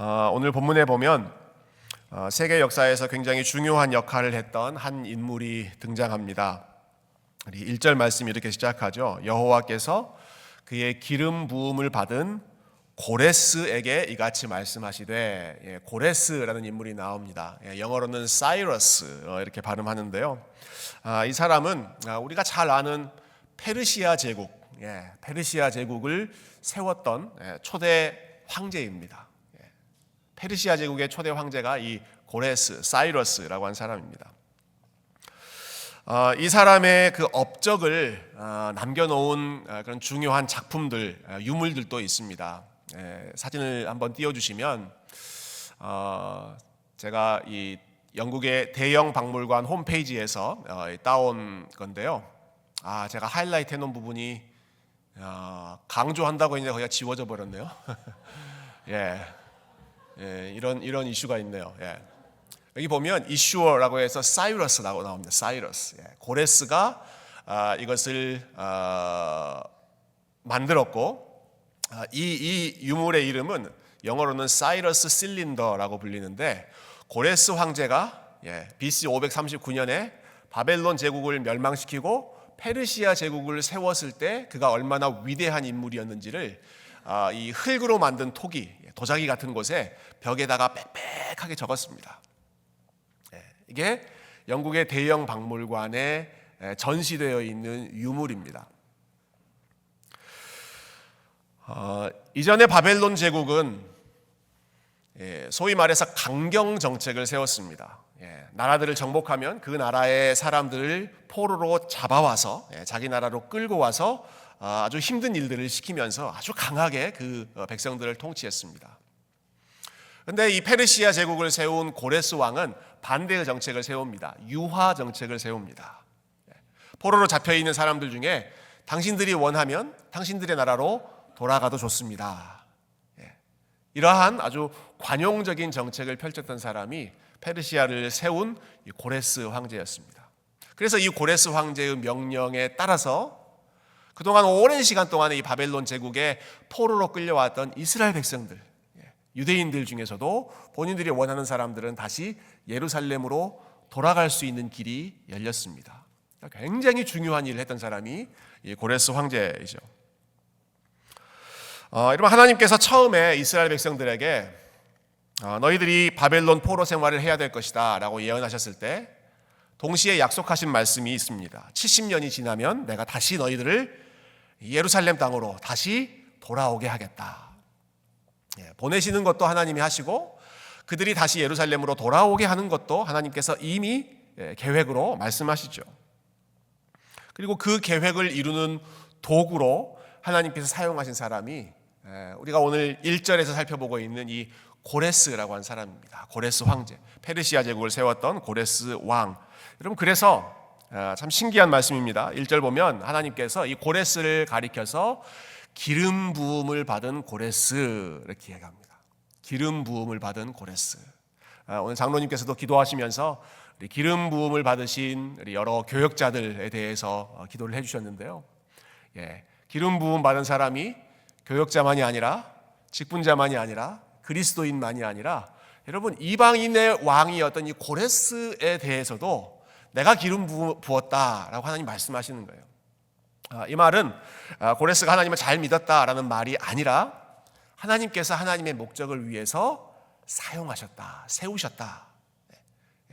오늘 본문에 보면 세계 역사에서 굉장히 중요한 역할을 했던 한 인물이 등장합니다. 1절 말씀이 이렇게 시작하죠. 여호와께서 그의 기름 부음을 받은 고레스에게 이같이 말씀하시되, 고레스라는 인물이 나옵니다. 영어로는 사이러스 이렇게 발음하는데요. 이 사람은 우리가 잘 아는 페르시아 제국, 페르시아 제국을 세웠던 초대 황제입니다. 페르시아 제국의 초대 황제가 이 고레스, 사이러스라고 한 사람입니다. 이 사람의 그 업적을 남겨놓은 그런 중요한 작품들, 유물들도 있습니다. 사진을 한번 띄워주시면 제가 이 영국의 대형 박물관 홈페이지에서 따온 건데요. 제가 하이라이트 해놓은 부분이 강조한다고 했는데 거기가 지워져 버렸네요. 이런 이슈가 있네요. 여기 보면 이슈어라고 해서 사이러스라고 나옵니다. 사이러스. 고레스가 이것을 만들었고, 이 유물의 이름은 영어로는 사이러스 실린더라고 불리는데, 고레스 황제가 BC 539년에 바벨론 제국을 멸망시키고 페르시아 제국을 세웠을 때 그가 얼마나 위대한 인물이었는지를 이 흙으로 만든 토기, 도자기 같은 곳에 벽에다가 빽빽하게 적었습니다. 이게 영국의 대형 박물관에 전시되어 있는 유물입니다. 이전에 바벨론 제국은 소위 말해서 강경 정책을 세웠습니다. 나라들을 정복하면 그 나라의 사람들을 포로로 잡아와서 자기 나라로 끌고 와서 아주 힘든 일들을 시키면서 아주 강하게 그 백성들을 통치했습니다. 그런데 이 페르시아 제국을 세운 고레스 왕은 반대의 정책을 세웁니다. 유화 정책을 세웁니다. 포로로 잡혀있는 사람들 중에 당신들이 원하면 당신들의 나라로 돌아가도 좋습니다. 이러한 아주 관용적인 정책을 펼쳤던 사람이 페르시아를 세운 이 고레스 황제였습니다. 그래서 이 고레스 황제의 명령에 따라서 그동안 오랜 시간 동안에 이 바벨론 제국에 포로로 끌려왔던 이스라엘 백성들, 유대인들 중에서도 본인들이 원하는 사람들은 다시 예루살렘으로 돌아갈 수 있는 길이 열렸습니다. 굉장히 중요한 일을 했던 사람이 이 고레스 황제이죠. 여러분, 하나님께서 처음에 이스라엘 백성들에게 너희들이 바벨론 포로 생활을 해야 될 것이다 라고 예언하셨을 때 동시에 약속하신 말씀이 있습니다. 70년이 지나면 내가 다시 너희들을 예루살렘 땅으로 다시 돌아오게 하겠다. 보내시는 것도 하나님이 하시고 그들이 다시 예루살렘으로 돌아오게 하는 것도 하나님께서 이미 계획으로 말씀하시죠. 그리고 그 계획을 이루는 도구로 하나님께서 사용하신 사람이 우리가 오늘 1절에서 살펴보고 있는 이 고레스라고 한 사람입니다. 고레스 황제, 페르시아 제국을 세웠던 고레스 왕. 여러분, 그래서 참 신기한 말씀입니다. 1절 보면 하나님께서 이 고레스를 가리켜서 기름 부음을 받은 고레스 이렇게 얘기합니다. 기름 부음을 받은 고레스. 오늘 장로님께서도 기도하시면서 우리 기름 부음을 받으신 우리 여러 교역자들에 대해서 기도를 해주셨는데요. 기름 부음 받은 사람이 교역자만이 아니라 직분자만이 아니라 그리스도인만이 아니라 여러분, 이방인의 왕이었던 이 고레스에 대해서도 내가 기름 부었다라고 하나님 말씀하시는 거예요. 이 말은 고레스가 하나님을 잘 믿었다라는 말이 아니라 하나님께서 하나님의 목적을 위해서 사용하셨다, 세우셨다.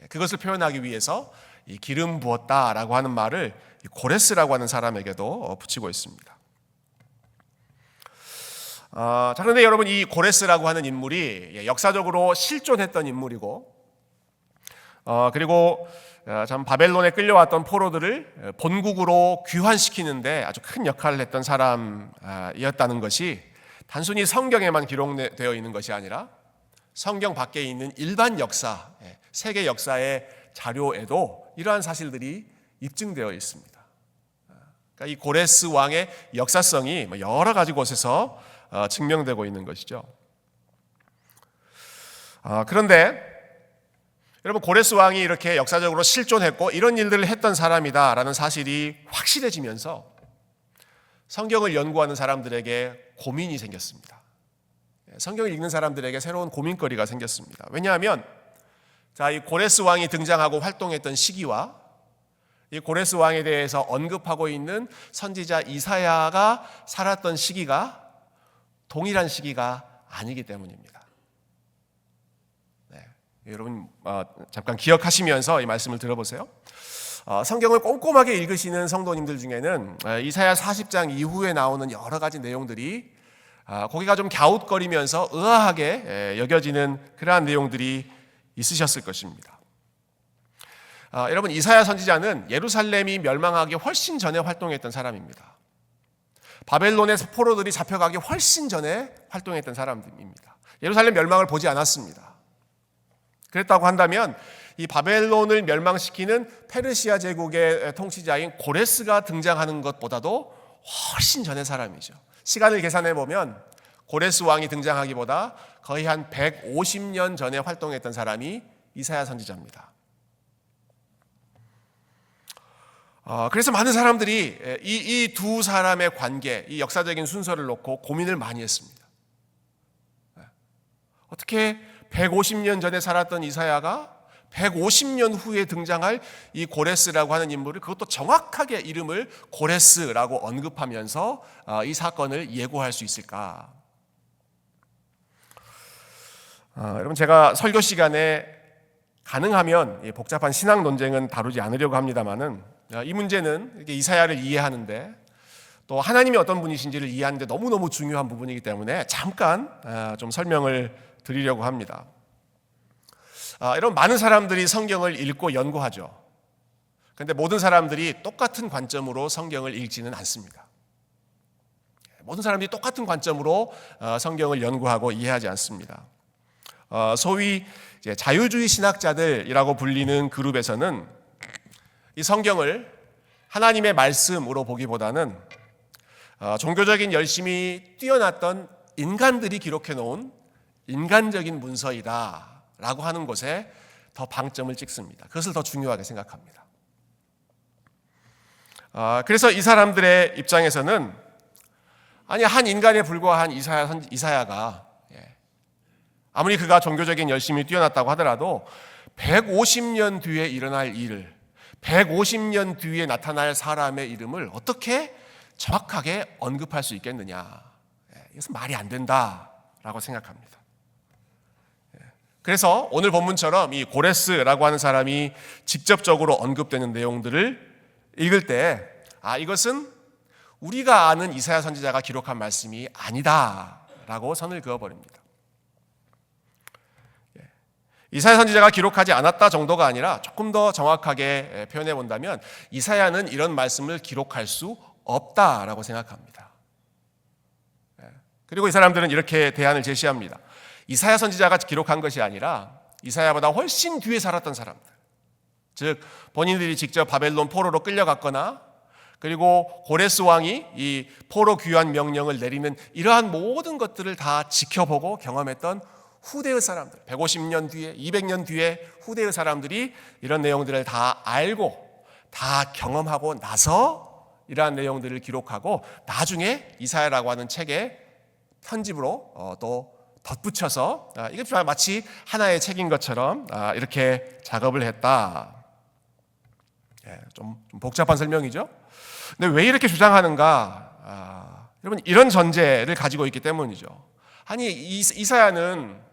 그것을 표현하기 위해서 이 기름 부었다라고 하는 말을 고레스라고 하는 사람에게도 붙이고 있습니다. 그런데 여러분, 이 고레스라고 하는 인물이 역사적으로 실존했던 인물이고, 그리고 참 바벨론에 끌려왔던 포로들을 본국으로 귀환시키는데 아주 큰 역할을 했던 사람이었다는 것이 단순히 성경에만 기록되어 있는 것이 아니라 성경 밖에 있는 일반 역사, 세계 역사의 자료에도 이러한 사실들이 입증되어 있습니다. 그러니까 이 고레스 왕의 역사성이 여러 가지 곳에서 증명되고 있는 것이죠. 그런데 여러분, 고레스 왕이 이렇게 역사적으로 실존했고 이런 일들을 했던 사람이다라는 사실이 확실해지면서 성경을 연구하는 사람들에게 고민이 생겼습니다. 성경을 읽는 사람들에게 새로운 고민거리가 생겼습니다. 왜냐하면 이 고레스 왕이 등장하고 활동했던 시기와 이 고레스 왕에 대해서 언급하고 있는 선지자 이사야가 살았던 시기가 동일한 시기가 아니기 때문입니다. 여러분 잠깐 기억하시면서 이 말씀을 들어보세요. 성경을 꼼꼼하게 읽으시는 성도님들 중에는 이사야 40장 이후에 나오는 여러 가지 내용들이 고개가 좀 갸웃거리면서 의아하게 여겨지는 그러한 내용들이 있으셨을 것입니다. 여러분, 이사야 선지자는 예루살렘이 멸망하기 훨씬 전에 활동했던 사람입니다. 바벨론의 포로들이 잡혀가기 훨씬 전에 활동했던 사람입니다. 예루살렘 멸망을 보지 않았습니다. 그랬다고 한다면 이 바벨론을 멸망시키는 페르시아 제국의 통치자인 고레스가 등장하는 것보다도 훨씬 전의 사람이죠. 시간을 계산해 보면 고레스 왕이 등장하기보다 거의 한 150년 전에 활동했던 사람이 이사야 선지자입니다. 그래서 많은 사람들이 이 두 사람의 관계, 이 역사적인 순서를 놓고 고민을 많이 했습니다. 어떻게 150년 전에 살았던 이사야가 150년 후에 등장할 이 고레스라고 하는 인물을, 그것도 정확하게 이름을 고레스라고 언급하면서 이 사건을 예고할 수 있을까? 여러분, 제가 설교 시간에 가능하면 복잡한 신학 논쟁은 다루지 않으려고 합니다만은 이 문제는 이사야를 이해하는데 또 하나님이 어떤 분이신지를 이해하는데 너무너무 중요한 부분이기 때문에 잠깐 좀 설명을 드리려고 합니다. 여러분, 많은 사람들이 성경을 읽고 연구하죠. 그런데 모든 사람들이 똑같은 관점으로 성경을 읽지는 않습니다. 모든 사람들이 똑같은 관점으로 성경을 연구하고 이해하지 않습니다. 소위 자유주의 신학자들이라고 불리는 그룹에서는 이 성경을 하나님의 말씀으로 보기보다는 종교적인 열심이 뛰어났던 인간들이 기록해 놓은 인간적인 문서이다라고 하는 것에 더 방점을 찍습니다. 그것을 더 중요하게 생각합니다. 그래서 이 사람들의 입장에서는 한 인간에 불과한 이사야가 아무리 그가 종교적인 열심이 뛰어났다고 하더라도 150년 뒤에 일어날 일을, 150년 뒤에 나타날 사람의 이름을 어떻게 정확하게 언급할 수 있겠느냐. 이것은 말이 안 된다라고 생각합니다. 그래서 오늘 본문처럼 이 고레스라고 하는 사람이 직접적으로 언급되는 내용들을 읽을 때 이것은 우리가 아는 이사야 선지자가 기록한 말씀이 아니다라고 선을 그어버립니다. 이사야 선지자가 기록하지 않았다 정도가 아니라 조금 더 정확하게 표현해 본다면 이사야는 이런 말씀을 기록할 수 없다라고 생각합니다. 그리고 이 사람들은 이렇게 대안을 제시합니다. 이사야 선지자가 기록한 것이 아니라 이사야보다 훨씬 뒤에 살았던 사람들, 즉 본인들이 직접 바벨론 포로로 끌려갔거나 그리고 고레스 왕이 이 포로 귀환 명령을 내리는 이러한 모든 것들을 다 지켜보고 경험했던 후대의 사람들, 150년 뒤에, 200년 뒤에 후대의 사람들이 이런 내용들을 다 알고 다 경험하고 나서 이러한 내용들을 기록하고 나중에 이사야라고 하는 책에 편집으로 또 덧붙여서 이게 마치 하나의 책인 것처럼 이렇게 작업을 했다. 좀 복잡한 설명이죠. 근데 왜 이렇게 주장하는가? 여러분, 이런 전제를 가지고 있기 때문이죠. 이사야는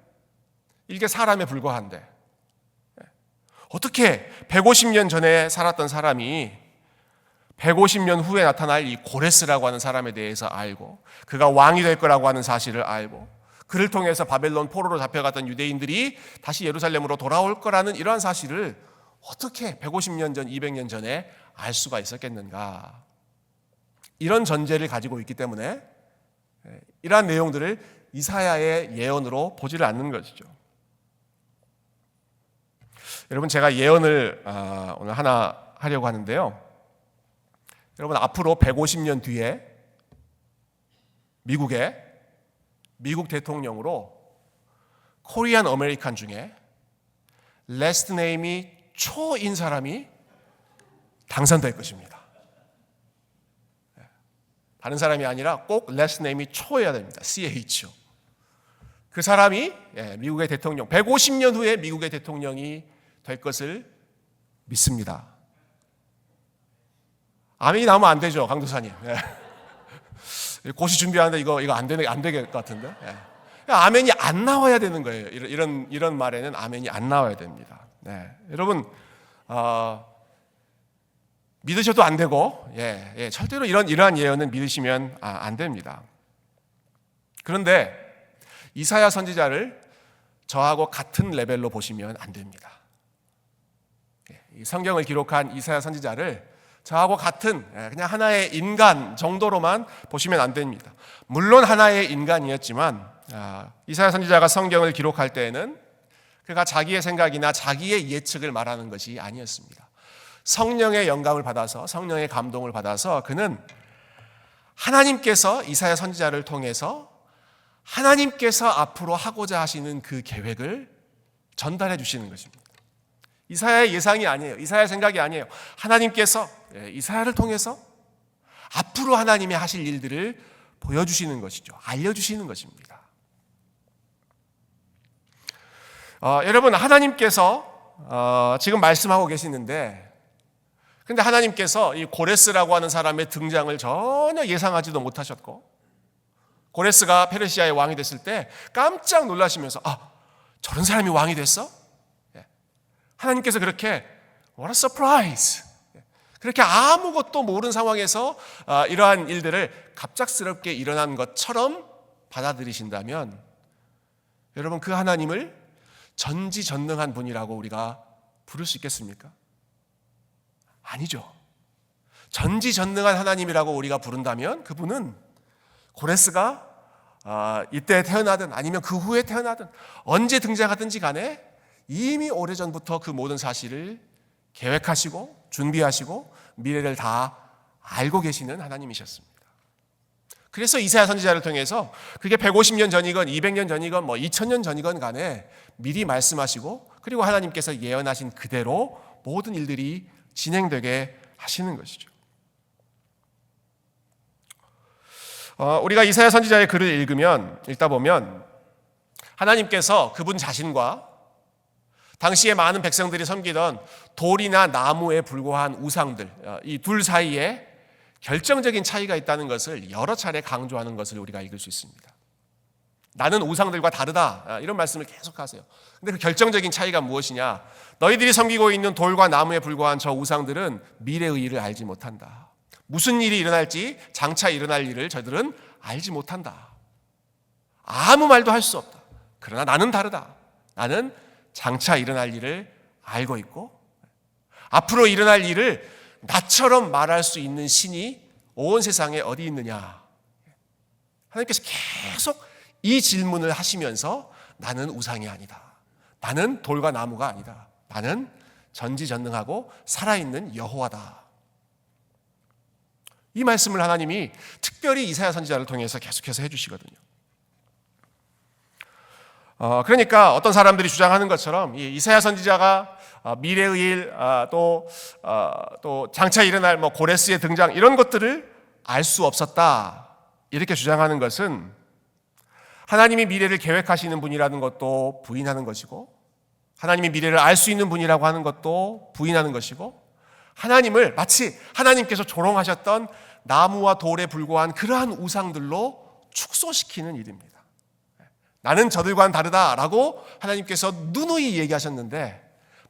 이게 사람에 불과한데 어떻게 150년 전에 살았던 사람이 150년 후에 나타날 이 고레스라고 하는 사람에 대해서 알고 그가 왕이 될 거라고 하는 사실을 알고 그를 통해서 바벨론 포로로 잡혀갔던 유대인들이 다시 예루살렘으로 돌아올 거라는 이러한 사실을 어떻게 150년 전, 200년 전에 알 수가 있었겠는가? 이런 전제를 가지고 있기 때문에 이러한 내용들을 이사야의 예언으로 보지를 않는 것이죠. 여러분, 제가 예언을 오늘 하나 하려고 하는데요. 여러분, 앞으로 150년 뒤에 미국 대통령으로 코리안 아메리칸 중에 레스트 네임이 초인 사람이 당선될 것입니다. 다른 사람이 아니라 꼭 레스트 네임이 초여야 됩니다. CHO. 그 사람이 미국의 대통령, 150년 후에 미국의 대통령이 될 것을 믿습니다. 아멘이 나오면 안 되죠, 강도사님. 고시 준비하는데 이거 안 될 것 같은데. 아멘이 안 나와야 되는 거예요. 이런 말에는 아멘이 안 나와야 됩니다. 여러분, 믿으셔도 안 되고, 절대로 이러한 예언은 믿으시면 안 됩니다. 그런데 이사야 선지자를 저하고 같은 레벨로 보시면 안 됩니다. 성경을 기록한 이사야 선지자를 저하고 같은 그냥 하나의 인간 정도로만 보시면 안 됩니다. 물론 하나의 인간이었지만 이사야 선지자가 성경을 기록할 때에는 그가 자기의 생각이나 자기의 예측을 말하는 것이 아니었습니다. 성령의 영감을 받아서, 성령의 감동을 받아서 그는 하나님께서 이사야 선지자를 통해서 하나님께서 앞으로 하고자 하시는 그 계획을 전달해 주시는 것입니다. 이사야의 예상이 아니에요. 이사야의 생각이 아니에요. 하나님께서 이사야를 통해서 앞으로 하나님이 하실 일들을 보여주시는 것이죠. 알려주시는 것입니다. 여러분, 하나님께서 지금 말씀하고 계시는데, 근데 하나님께서 이 고레스라고 하는 사람의 등장을 전혀 예상하지도 못하셨고, 고레스가 페르시아의 왕이 됐을 때 깜짝 놀라시면서 저런 사람이 왕이 됐어? 하나님께서 그렇게 what a surprise, 그렇게 아무것도 모르는 상황에서 이러한 일들을 갑작스럽게 일어난 것처럼 받아들이신다면 여러분, 그 하나님을 전지전능한 분이라고 우리가 부를 수 있겠습니까? 아니죠. 전지전능한 하나님이라고 우리가 부른다면 그분은 고레스가 이때 태어나든 아니면 그 후에 태어나든 언제 등장하든지 간에 이미 오래전부터 그 모든 사실을 계획하시고 준비하시고 미래를 다 알고 계시는 하나님이셨습니다. 그래서 이사야 선지자를 통해서 그게 150년 전이건 200년 전이건 2000년 전이건 간에 미리 말씀하시고, 그리고 하나님께서 예언하신 그대로 모든 일들이 진행되게 하시는 것이죠. 우리가 이사야 선지자의 글을 읽다 보면 하나님께서 그분 자신과 당시에 많은 백성들이 섬기던 돌이나 나무에 불과한 우상들, 이 둘 사이에 결정적인 차이가 있다는 것을 여러 차례 강조하는 것을 우리가 읽을 수 있습니다. 나는 우상들과 다르다, 이런 말씀을 계속하세요. 근데 그 결정적인 차이가 무엇이냐? 너희들이 섬기고 있는 돌과 나무에 불과한 저 우상들은 미래의 일을 알지 못한다. 무슨 일이 일어날지, 장차 일어날 일을 저들은 알지 못한다. 아무 말도 할 수 없다. 그러나 나는 다르다. 나는 장차 일어날 일을 알고 있고, 앞으로 일어날 일을 나처럼 말할 수 있는 신이 온 세상에 어디 있느냐? 하나님께서 계속 이 질문을 하시면서 나는 우상이 아니다. 나는 돌과 나무가 아니다. 나는 전지전능하고 살아있는 여호와다. 이 말씀을 하나님이 특별히 이사야 선지자를 통해서 계속해서 해주시거든요. 그러니까 어떤 사람들이 주장하는 것처럼 이사야 선지자가 미래의 일, 또 장차 일어날 고레스의 등장, 이런 것들을 알 수 없었다, 이렇게 주장하는 것은 하나님이 미래를 계획하시는 분이라는 것도 부인하는 것이고, 하나님이 미래를 알 수 있는 분이라고 하는 것도 부인하는 것이고, 하나님을 마치 하나님께서 조롱하셨던 나무와 돌에 불과한 그러한 우상들로 축소시키는 일입니다. 나는 저들과는 다르다라고 하나님께서 누누이 얘기하셨는데,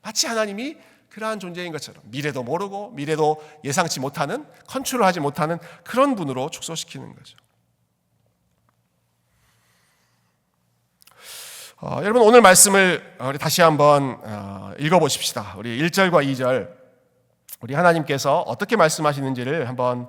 마치 하나님이 그러한 존재인 것처럼 미래도 모르고 미래도 예상치 못하는, 컨트롤하지 못하는 그런 분으로 축소시키는 거죠. 여러분, 오늘 말씀을 우리 다시 한번 읽어보십시다. 우리 1절과 2절, 우리 하나님께서 어떻게 말씀하시는지를 한번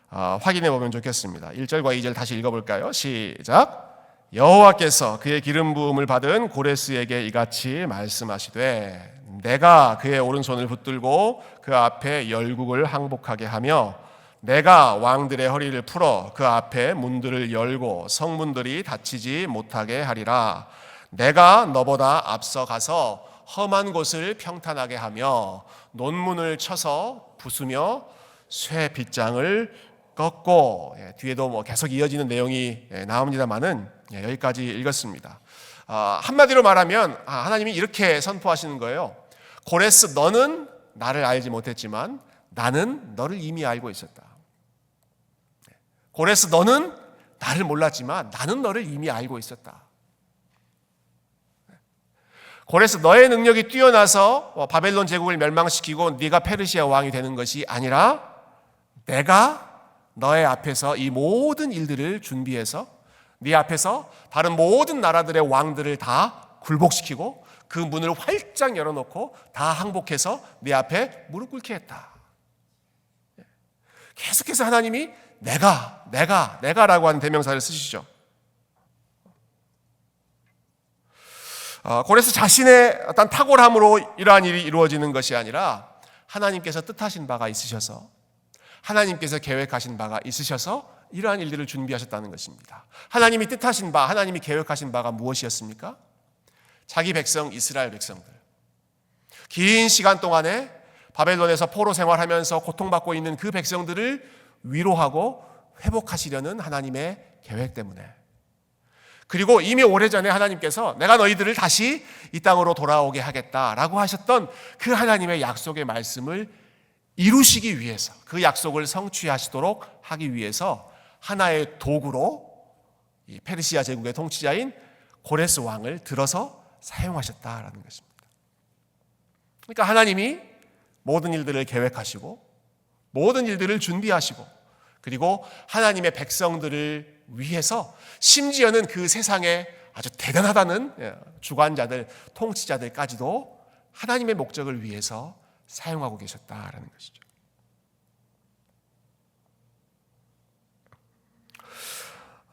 확인해 보면 좋겠습니다. 1절과 2절 다시 읽어볼까요? 시작. 여호와께서 그의 기름 부음을 받은 고레스에게 이같이 말씀하시되, 내가 그의 오른손을 붙들고 그 앞에 열국을 항복하게 하며, 내가 왕들의 허리를 풀어 그 앞에 문들을 열고 성문들이 닫히지 못하게 하리라. 내가 너보다 앞서 가서 험한 곳을 평탄하게 하며 논문을 쳐서 부수며 쇠 빗장을 꺾고, 뒤에도 뭐 계속 이어지는 내용이 나옵니다만은 여기까지 읽었습니다. 한마디로 말하면 하나님이 이렇게 선포하시는 거예요. 고레스, 너는 나를 알지 못했지만 나는 너를 이미 알고 있었다. 고레스, 너는 나를 몰랐지만 나는 너를 이미 알고 있었다. 고레스, 너의 능력이 뛰어나서 바벨론 제국을 멸망시키고 네가 페르시아 왕이 되는 것이 아니라 내가 너의 앞에서 이 모든 일들을 준비해서 네 앞에서 다른 모든 나라들의 왕들을 다 굴복시키고 그 문을 활짝 열어놓고 다 항복해서 네 앞에 무릎 꿇게 했다. 계속해서 하나님이 내가라고 하는 대명사를 쓰시죠. 고레스 자신의 어떤 탁월함으로 이러한 일이 이루어지는 것이 아니라 하나님께서 뜻하신 바가 있으셔서, 하나님께서 계획하신 바가 있으셔서 이러한 일들을 준비하셨다는 것입니다. 하나님이 뜻하신 바, 하나님이 계획하신 바가 무엇이었습니까? 자기 백성 이스라엘 백성들, 긴 시간 동안에 바벨론에서 포로 생활하면서 고통받고 있는 그 백성들을 위로하고 회복하시려는 하나님의 계획 때문에, 그리고 이미 오래전에 하나님께서 내가 너희들을 다시 이 땅으로 돌아오게 하겠다라고 하셨던 그 하나님의 약속의 말씀을 이루시기 위해서, 그 약속을 성취하시도록 하기 위해서 하나의 도구로 이 페르시아 제국의 통치자인 고레스 왕을 들어서 사용하셨다라는 것입니다. 그러니까 하나님이 모든 일들을 계획하시고 모든 일들을 준비하시고, 그리고 하나님의 백성들을 위해서 심지어는 그 세상에 아주 대단하다는 주관자들, 통치자들까지도 하나님의 목적을 위해서 사용하고 계셨다라는 것이죠.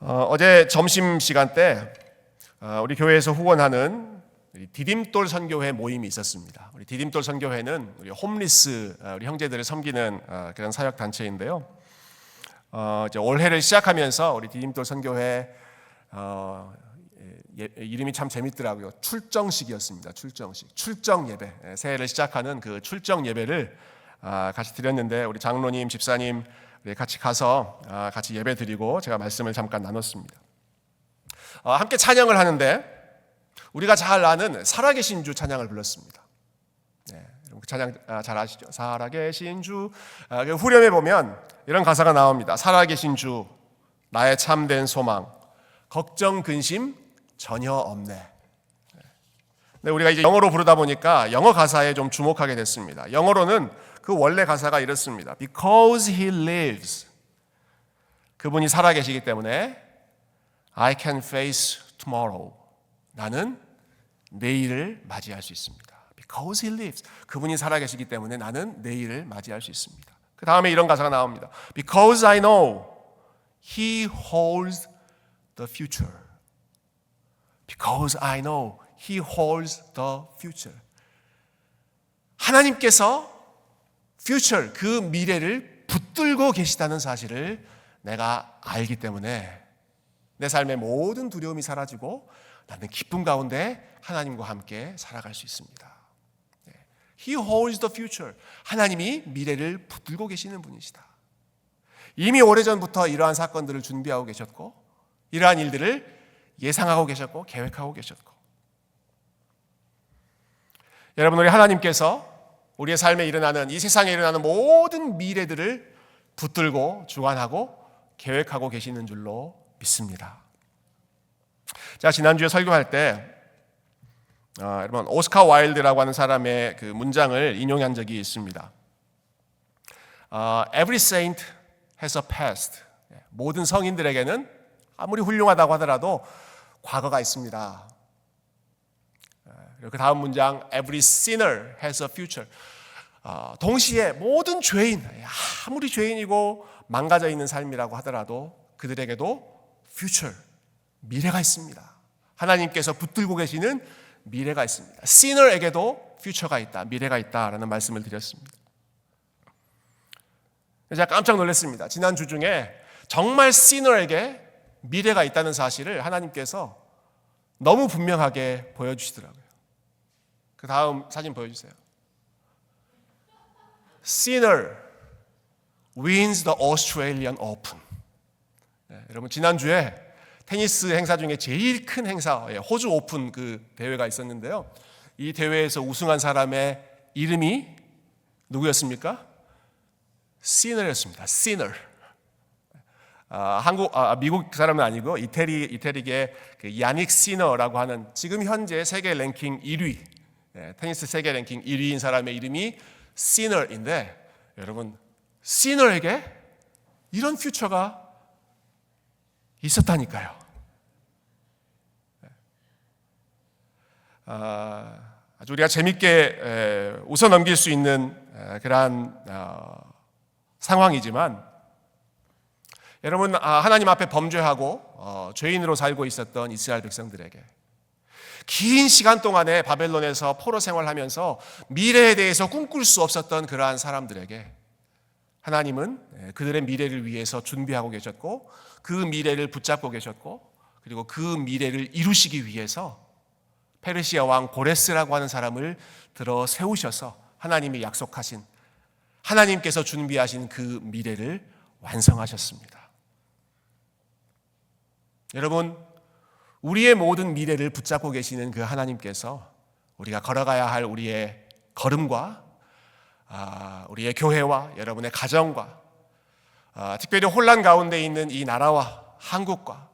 어제 점심시간 때 우리 교회에서 후원하는 디딤돌 선교회 모임이 있었습니다. 우리 디딤돌 선교회는 우리 홈리스 우리 형제들을 섬기는 그런 사역 단체인데요. 이제 올해를 시작하면서 우리 디딤돌 선교회 이름이 참 재밌더라고요. 출정식이었습니다. 출정 예배. 새해를 시작하는 그 출정 예배를 같이 드렸는데 우리 장로님, 집사님 같이 가서 같이 예배 드리고 제가 말씀을 잠깐 나눴습니다. 함께 찬양을 하는데 우리가 잘 아는 살아계신 주 찬양을 불렀습니다. 그 찬양 잘 아시죠? 살아계신 주. 후렴에 보면 이런 가사가 나옵니다. 살아계신 주, 나의 참된 소망, 걱정 근심 전혀 없네. 근데 우리가 이제 영어로 부르다 보니까 영어 가사에 좀 주목하게 됐습니다. 영어로는 그 원래 가사가 이렇습니다. Because he lives. 그분이 살아계시기 때문에 I can face tomorrow. 나는 내일을 맞이할 수 있습니다. Because he lives. 그분이 살아계시기 때문에 나는 내일을 맞이할 수 있습니다. 그 다음에 이런 가사가 나옵니다. Because I know he holds the future. Because I know he holds the future. 하나님께서 future, 그 미래를 붙들고 계시다는 사실을 내가 알기 때문에 내 삶의 모든 두려움이 사라지고 나는 기쁨 가운데 하나님과 함께 살아갈 수 있습니다. He holds the future. 하나님이 미래를 붙들고 계시는 분이시다. 이미 오래전부터 이러한 사건들을 준비하고 계셨고 이러한 일들을 예상하고 계셨고 계획하고 계셨고, 여러분, 우리 하나님께서 우리의 삶에 일어나는, 이 세상에 일어나는 모든 미래들을 붙들고 주관하고 계획하고 계시는 줄로 믿습니다. 자, 지난주에 설교할 때 여러분 오스카 와일드라고 하는 사람의 그 문장을 인용한 적이 있습니다. Every saint has a past. 모든 성인들에게는 아무리 훌륭하다고 하더라도 과거가 있습니다. 그리고 그 다음 문장 Every sinner has a future. 동시에 모든 죄인, 아무리 죄인이고 망가져 있는 삶이라고 하더라도 그들에게도 future, 미래가 있습니다. 하나님께서 붙들고 계시는 미래가 있습니다. sinner에게도 future가 있다, 미래가 있다라는 말씀을 드렸습니다. 제가 깜짝 놀랐습니다. 지난주 중에 정말 sinner에게 미래가 있다는 사실을 하나님께서 너무 분명하게 보여주시더라고요. 그 다음 사진 보여주세요. sinner, wins the Australian Open. 여러분 지난주에 테니스 행사 중에 제일 큰 행사, 호주 오픈 그 대회가 있었는데요. 이 대회에서 우승한 사람의 이름이 누구였습니까? 시너였습니다. 시너. 미국 사람은 아니고 이태리계 그 야닉 시너라고 하는 지금 현재 세계 랭킹 1위, 테니스 세계 랭킹 1위인 사람의 이름이 시너인데, 여러분 시너에게 이런 퓨처가 있었다니까요. 아주 우리가 재밌게 웃어 넘길 수 있는 그러한 상황이지만, 여러분 하나님 앞에 범죄하고 죄인으로 살고 있었던 이스라엘 백성들에게 긴 시간 동안에 바벨론에서 포로 생활하면서 미래에 대해서 꿈꿀 수 없었던 그러한 사람들에게 하나님은 그들의 미래를 위해서 준비하고 계셨고, 그 미래를 붙잡고 계셨고, 그리고 그 미래를 이루시기 위해서 페르시아 왕 고레스라고 하는 사람을 들어 세우셔서 하나님이 약속하신, 하나님께서 준비하신 그 미래를 완성하셨습니다. 여러분, 우리의 모든 미래를 붙잡고 계시는 그 하나님께서 우리가 걸어가야 할 우리의 걸음과 우리의 교회와 여러분의 가정과 특별히 혼란 가운데 있는 이 나라와 한국과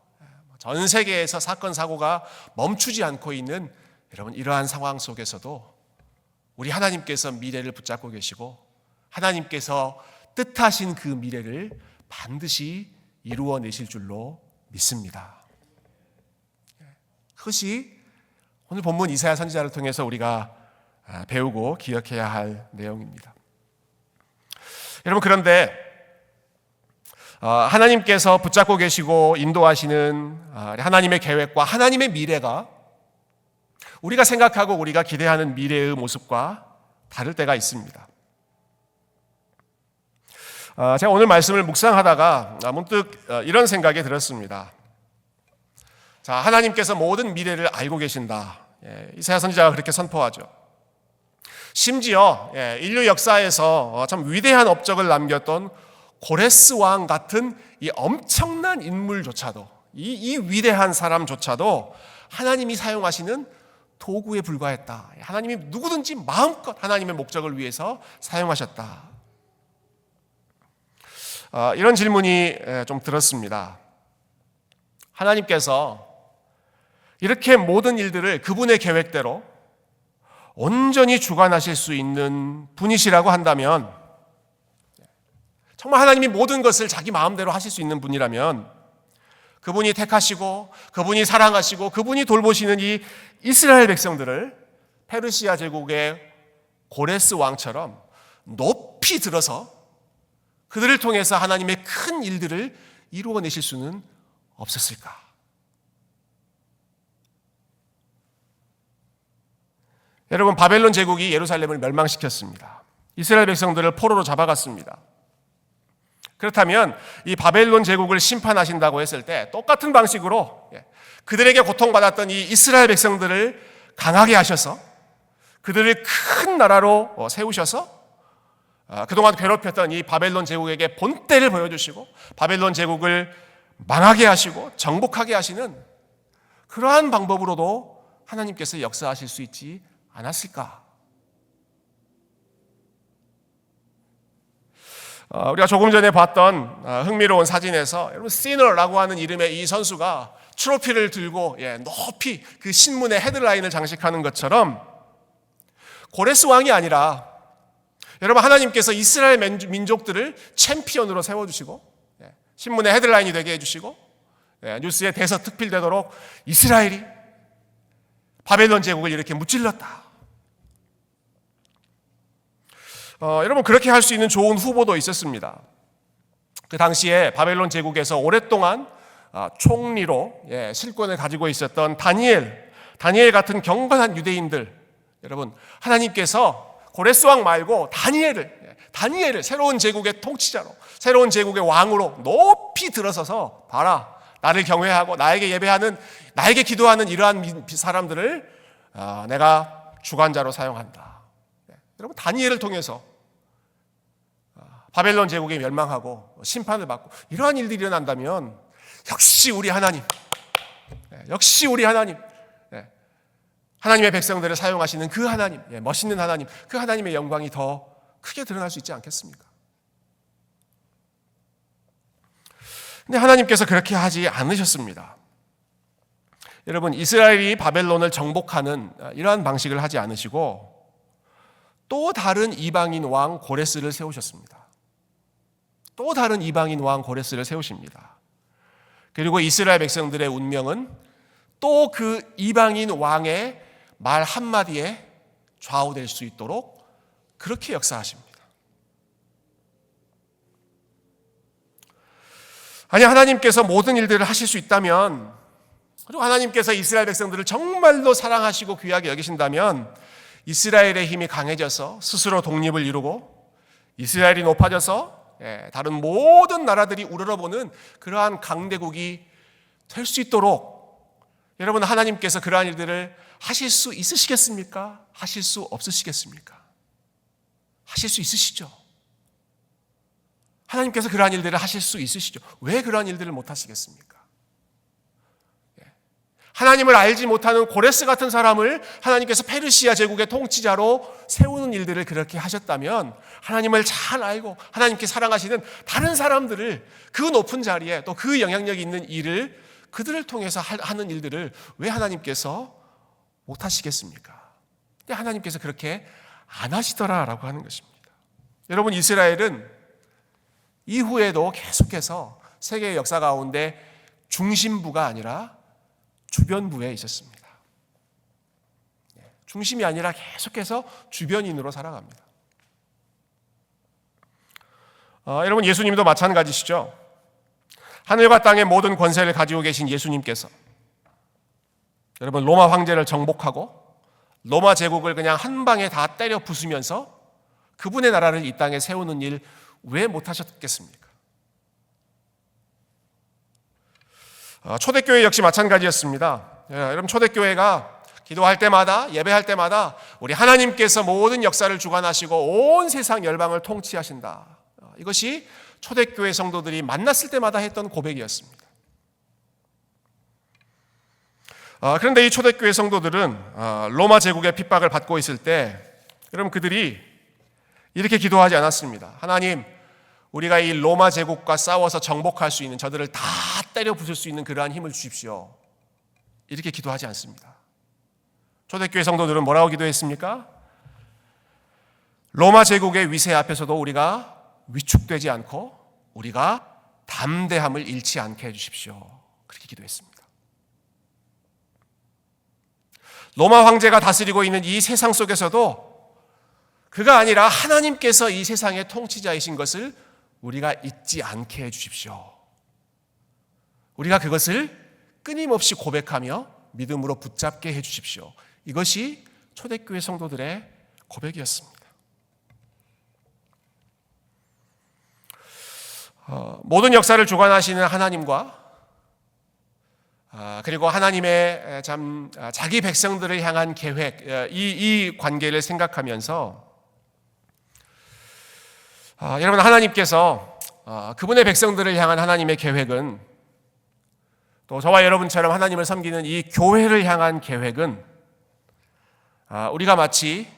전 세계에서 사건 사고가 멈추지 않고 있는 여러분 이러한 상황 속에서도 우리 하나님께서 미래를 붙잡고 계시고 하나님께서 뜻하신 그 미래를 반드시 이루어내실 줄로 믿습니다. 그것이 오늘 본문 이사야 선지자를 통해서 우리가 배우고 기억해야 할 내용입니다. 여러분, 그런데 하나님께서 붙잡고 계시고 인도하시는 하나님의 계획과 하나님의 미래가 우리가 생각하고 우리가 기대하는 미래의 모습과 다를 때가 있습니다. 제가 오늘 말씀을 묵상하다가 문득 이런 생각이 들었습니다. 자, 하나님께서 모든 미래를 알고 계신다. 이사야 선지자가 그렇게 선포하죠. 심지어 인류 역사에서 참 위대한 업적을 남겼던 고레스 왕 같은 이 엄청난 인물조차도, 이 위대한 사람조차도 하나님이 사용하시는 도구에 불과했다. 하나님이 누구든지 마음껏 하나님의 목적을 위해서 사용하셨다. 이런 질문이 좀 들었습니다. 하나님께서 이렇게 모든 일들을 그분의 계획대로 온전히 주관하실 수 있는 분이시라고 한다면, 정말 하나님이 모든 것을 자기 마음대로 하실 수 있는 분이라면, 그분이 택하시고 그분이 사랑하시고 그분이 돌보시는 이 이스라엘 백성들을 페르시아 제국의 고레스 왕처럼 높이 들어서 그들을 통해서 하나님의 큰 일들을 이루어내실 수는 없었을까? 여러분, 바벨론 제국이 예루살렘을 멸망시켰습니다. 이스라엘 백성들을 포로로 잡아갔습니다. 그렇다면 이 바벨론 제국을 심판하신다고 했을 때 똑같은 방식으로 그들에게 고통받았던 이 이스라엘 백성들을 강하게 하셔서 그들을 큰 나라로 세우셔서 그동안 괴롭혔던 이 바벨론 제국에게 본때를 보여주시고 바벨론 제국을 망하게 하시고 정복하게 하시는 그러한 방법으로도 하나님께서 역사하실 수 있지 않았을까? 우리가 조금 전에 봤던 흥미로운 사진에서 여러분 시너라고 하는 이름의 이 선수가 트로피를 들고 높이 그 신문의 헤드라인을 장식하는 것처럼 고레스 왕이 아니라 여러분 하나님께서 이스라엘 민족들을 챔피언으로 세워주시고 신문의 헤드라인이 되게 해주시고 뉴스에 대서특필되도록 이스라엘이 바벨론 제국을 이렇게 무찔렀다. 여러분 그렇게 할 수 있는 좋은 후보도 있었습니다. 그 당시에 바벨론 제국에서 오랫동안 총리로 실권을 가지고 있었던 다니엘 같은 경건한 유대인들, 여러분 하나님께서 고레스 왕 말고 다니엘을 새로운 제국의 통치자로, 새로운 제국의 왕으로 높이 들어서서 봐라, 나를 경외하고 나에게 예배하는, 나에게 기도하는 이러한 사람들을 내가 주관자로 사용한다. 여러분 다니엘을 통해서 바벨론 제국이 멸망하고 심판을 받고 이러한 일들이 일어난다면 역시 우리 하나님, 역시 우리 하나님, 하나님의 백성들을 사용하시는 그 하나님, 멋있는 하나님, 그 하나님의 영광이 더 크게 드러날 수 있지 않겠습니까? 근데 하나님께서 그렇게 하지 않으셨습니다. 여러분, 이스라엘이 바벨론을 정복하는 이러한 방식을 하지 않으시고 또 다른 이방인 왕 고레스를 세우셨습니다. 또 다른 이방인 왕 고레스를 세우십니다. 그리고 이스라엘 백성들의 운명은 또 그 이방인 왕의 말 한마디에 좌우될 수 있도록 그렇게 역사하십니다. 아니, 하나님께서 모든 일들을 하실 수 있다면, 그리고 하나님께서 이스라엘 백성들을 정말로 사랑하시고 귀하게 여기신다면 이스라엘의 힘이 강해져서 스스로 독립을 이루고 이스라엘이 높아져서 다른 모든 나라들이 우러러보는 그러한 강대국이 될 수 있도록 여러분, 하나님께서 그러한 일들을 하실 수 있으시겠습니까? 하실 수 없으시겠습니까? 하실 수 있으시죠? 하나님께서 그러한 일들을 하실 수 있으시죠? 왜 그러한 일들을 못 하시겠습니까? 하나님을 알지 못하는 고레스 같은 사람을 하나님께서 페르시아 제국의 통치자로 세우는 일들을 그렇게 하셨다면 하나님을 잘 알고 하나님께 사랑하시는 다른 사람들을 그 높은 자리에 또 그 영향력이 있는 일을 그들을 통해서 하는 일들을 왜 하나님께서 못 하시겠습니까? 근데 하나님께서 그렇게 안 하시더라라고 하는 것입니다. 여러분, 이스라엘은 이후에도 계속해서 세계의 역사 가운데 중심부가 아니라 주변부에 있었습니다. 중심이 아니라 계속해서 주변인으로 살아갑니다. 여러분, 예수님도 마찬가지시죠. 하늘과 땅의 모든 권세를 가지고 계신 예수님께서 여러분, 로마 황제를 정복하고 로마 제국을 그냥 한 방에 다 때려 부수면서 그분의 나라를 이 땅에 세우는 일 왜 못하셨겠습니까? 초대교회 역시 마찬가지였습니다. 여러분, 초대교회가 기도할 때마다 예배할 때마다 우리 하나님께서 모든 역사를 주관하시고 온 세상 열방을 통치하신다. 이것이 초대교회 성도들이 만났을 때마다 했던 고백이었습니다. 그런데 이 초대교회 성도들은 로마 제국의 핍박을 받고 있을 때 여러분, 그들이 이렇게 기도하지 않았습니다. 하나님, 우리가 이 로마 제국과 싸워서 정복할 수 있는, 저들을 다 때려 부술 수 있는 그러한 힘을 주십시오. 이렇게 기도하지 않습니다. 초대교회 성도들은 뭐라고 기도했습니까? 로마 제국의 위세 앞에서도 우리가 위축되지 않고 우리가 담대함을 잃지 않게 해주십시오. 그렇게 기도했습니다. 로마 황제가 다스리고 있는 이 세상 속에서도 그가 아니라 하나님께서 이 세상의 통치자이신 것을 우리가 잊지 않게 해주십시오. 우리가 그것을 끊임없이 고백하며 믿음으로 붙잡게 해주십시오. 이것이 초대교회 성도들의 고백이었습니다. 모든 역사를 주관하시는 하나님과 그리고 하나님의 자기 백성들을 향한 계획, 이 관계를 생각하면서 여러분, 하나님께서 그분의 백성들을 향한 하나님의 계획은, 또 저와 여러분처럼 하나님을 섬기는 이 교회를 향한 계획은 우리가 마치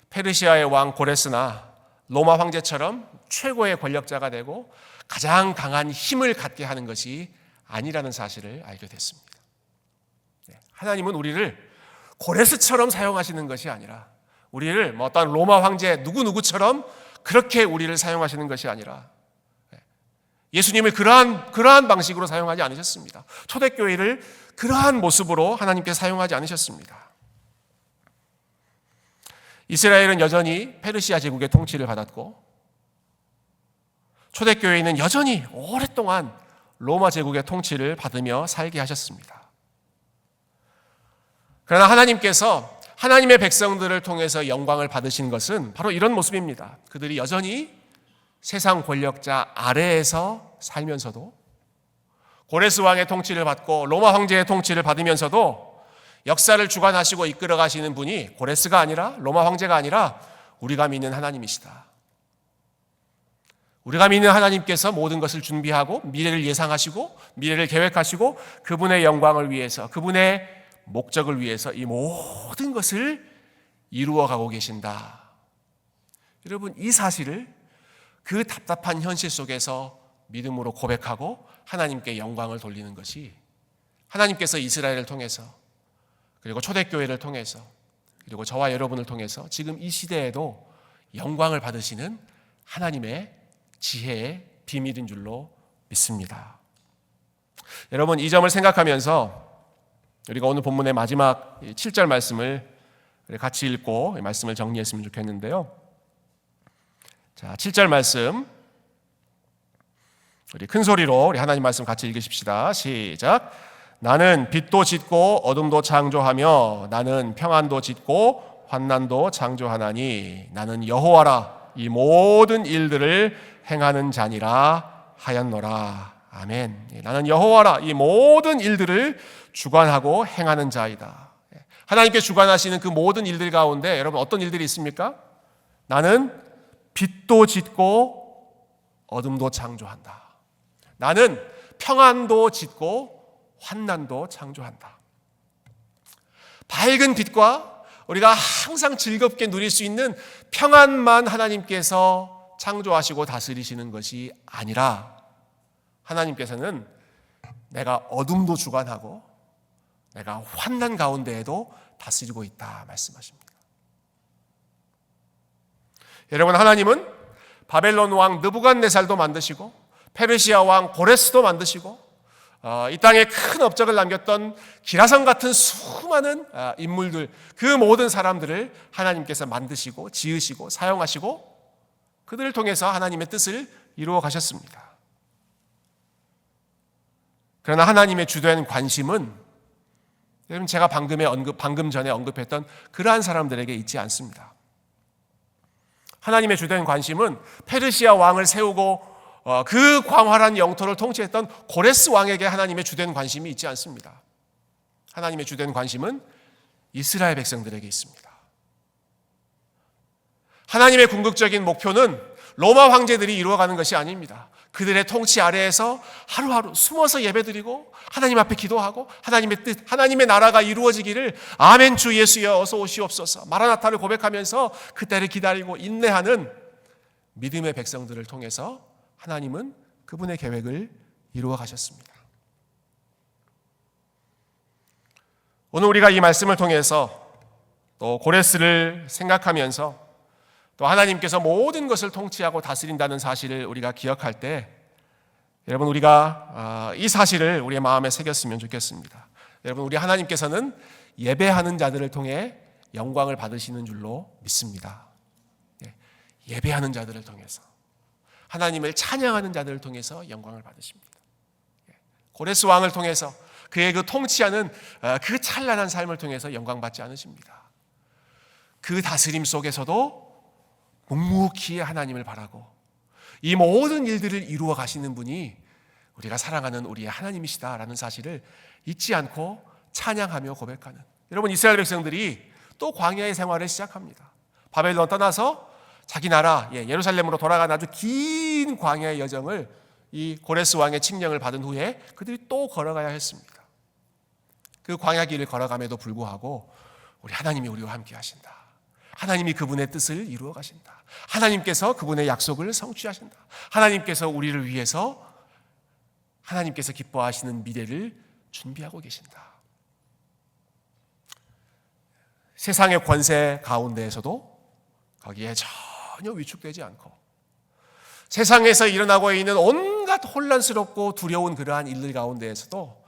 페르시아의 왕 고레스나 로마 황제처럼 최고의 권력자가 되고 가장 강한 힘을 갖게 하는 것이 아니라는 사실을 알게 됐습니다. 하나님은 우리를 고레스처럼 사용하시는 것이 아니라, 우리를 어떤 로마 황제 누구누구처럼 그렇게 우리를 사용하시는 것이 아니라, 예수님을 그러한 방식으로 사용하지 않으셨습니다. 초대교회를 그러한 모습으로 하나님께서 사용하지 않으셨습니다. 이스라엘은 여전히 페르시아 제국의 통치를 받았고, 초대교회는 여전히 오랫동안 로마 제국의 통치를 받으며 살게 하셨습니다. 그러나 하나님께서 하나님의 백성들을 통해서 영광을 받으신 것은 바로 이런 모습입니다. 그들이 여전히 세상 권력자 아래에서 살면서도, 고레스 왕의 통치를 받고 로마 황제의 통치를 받으면서도 역사를 주관하시고 이끌어 가시는 분이 고레스가 아니라, 로마 황제가 아니라 우리가 믿는 하나님이시다. 우리가 믿는 하나님께서 모든 것을 준비하고 미래를 예상하시고 미래를 계획하시고 그분의 영광을 위해서, 그분의 목적을 위해서 이 모든 것을 이루어가고 계신다. 여러분, 이 사실을 그 답답한 현실 속에서 믿음으로 고백하고 하나님께 영광을 돌리는 것이 하나님께서 이스라엘을 통해서, 그리고 초대교회를 통해서, 그리고 저와 여러분을 통해서 지금 이 시대에도 영광을 받으시는 하나님의 지혜의 비밀인 줄로 믿습니다. 여러분, 이 점을 생각하면서 우리가 오늘 본문의 마지막 7절 말씀을 같이 읽고 말씀을 정리했으면 좋겠는데요. 자, 7절 말씀 우리 큰 소리로 우리 하나님 말씀 같이 읽으십시다. 시작. 나는 빛도 짓고 어둠도 창조하며 나는 평안도 짓고 환난도 창조하나니 나는 여호와라 이 모든 일들을 행하는 자니라 하였노라. 아멘. 나는 여호와라 이 모든 일들을 주관하고 행하는 자이다. 하나님께 주관하시는 그 모든 일들 가운데 여러분 어떤 일들이 있습니까? 나는 빛도 짓고 어둠도 창조한다. 나는 평안도 짓고 환난도 창조한다. 밝은 빛과 우리가 항상 즐겁게 누릴 수 있는 평안만 하나님께서 창조하시고 다스리시는 것이 아니라 하나님께서는 내가 어둠도 주관하고 내가 환난 가운데에도 다스리고 있다 말씀하십니다. 여러분, 하나님은 바벨론 왕 느부갓네살도 만드시고 페르시아 왕 고레스도 만드시고 이 땅에 큰 업적을 남겼던 기라성 같은 수많은 인물들, 그 모든 사람들을 하나님께서 만드시고 지으시고 사용하시고 그들을 통해서 하나님의 뜻을 이루어 가셨습니다. 그러나 하나님의 주된 관심은 여러분 제가 방금 전에 언급했던 그러한 사람들에게 있지 않습니다. 하나님의 주된 관심은 페르시아 왕을 세우고 그 광활한 영토를 통치했던 고레스 왕에게 하나님의 주된 관심이 있지 않습니다. 하나님의 주된 관심은 이스라엘 백성들에게 있습니다. 하나님의 궁극적인 목표는 로마 황제들이 이루어가는 것이 아닙니다. 그들의 통치 아래에서 하루하루 숨어서 예배드리고 하나님 앞에 기도하고 하나님의 뜻, 하나님의 나라가 이루어지기를 아멘 주 예수여 어서 오시옵소서 마라나타를 고백하면서 그때를 기다리고 인내하는 믿음의 백성들을 통해서 하나님은 그분의 계획을 이루어 가셨습니다. 오늘 우리가 이 말씀을 통해서 또 고레스를 생각하면서 또 하나님께서 모든 것을 통치하고 다스린다는 사실을 우리가 기억할 때 여러분 우리가 이 사실을 우리의 마음에 새겼으면 좋겠습니다. 여러분 우리 하나님께서는 예배하는 자들을 통해 영광을 받으시는 줄로 믿습니다. 예배하는 자들을 통해서 하나님을 찬양하는 자들을 통해서 영광을 받으십니다. 고레스 왕을 통해서 그의 그 통치하는 그 찬란한 삶을 통해서 영광받지 않으십니다. 그 다스림 속에서도 묵묵히 하나님을 바라고 이 모든 일들을 이루어 가시는 분이 우리가 사랑하는 우리의 하나님이시다라는 사실을 잊지 않고 찬양하며 고백하는 여러분 이스라엘 백성들이 또 광야의 생활을 시작합니다. 바벨론 떠나서 자기 나라 예루살렘으로 돌아가는 아주 긴 광야의 여정을 이 고레스 왕의 칙령을 받은 후에 그들이 또 걸어가야 했습니다. 그 광야 길을 걸어감에도 불구하고 우리 하나님이 우리와 함께 하신다. 하나님이 그분의 뜻을 이루어 가신다. 하나님께서 그분의 약속을 성취하신다. 하나님께서 우리를 위해서 하나님께서 기뻐하시는 미래를 준비하고 계신다. 세상의 권세 가운데에서도 거기에 전혀 위축되지 않고 세상에서 일어나고 있는 온갖 혼란스럽고 두려운 그러한 일들 가운데에서도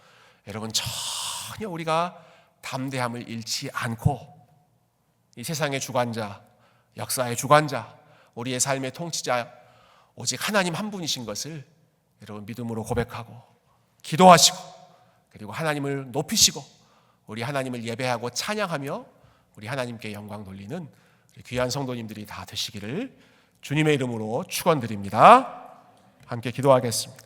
여러분 전혀 우리가 담대함을 잃지 않고 이 세상의 주관자, 역사의 주관자, 우리의 삶의 통치자 오직 하나님 한 분이신 것을 여러분 믿음으로 고백하고 기도하시고 그리고 하나님을 높이시고 우리 하나님을 예배하고 찬양하며 우리 하나님께 영광 돌리는 귀한 성도님들이 다 되시기를 주님의 이름으로 축원드립니다. 함께 기도하겠습니다.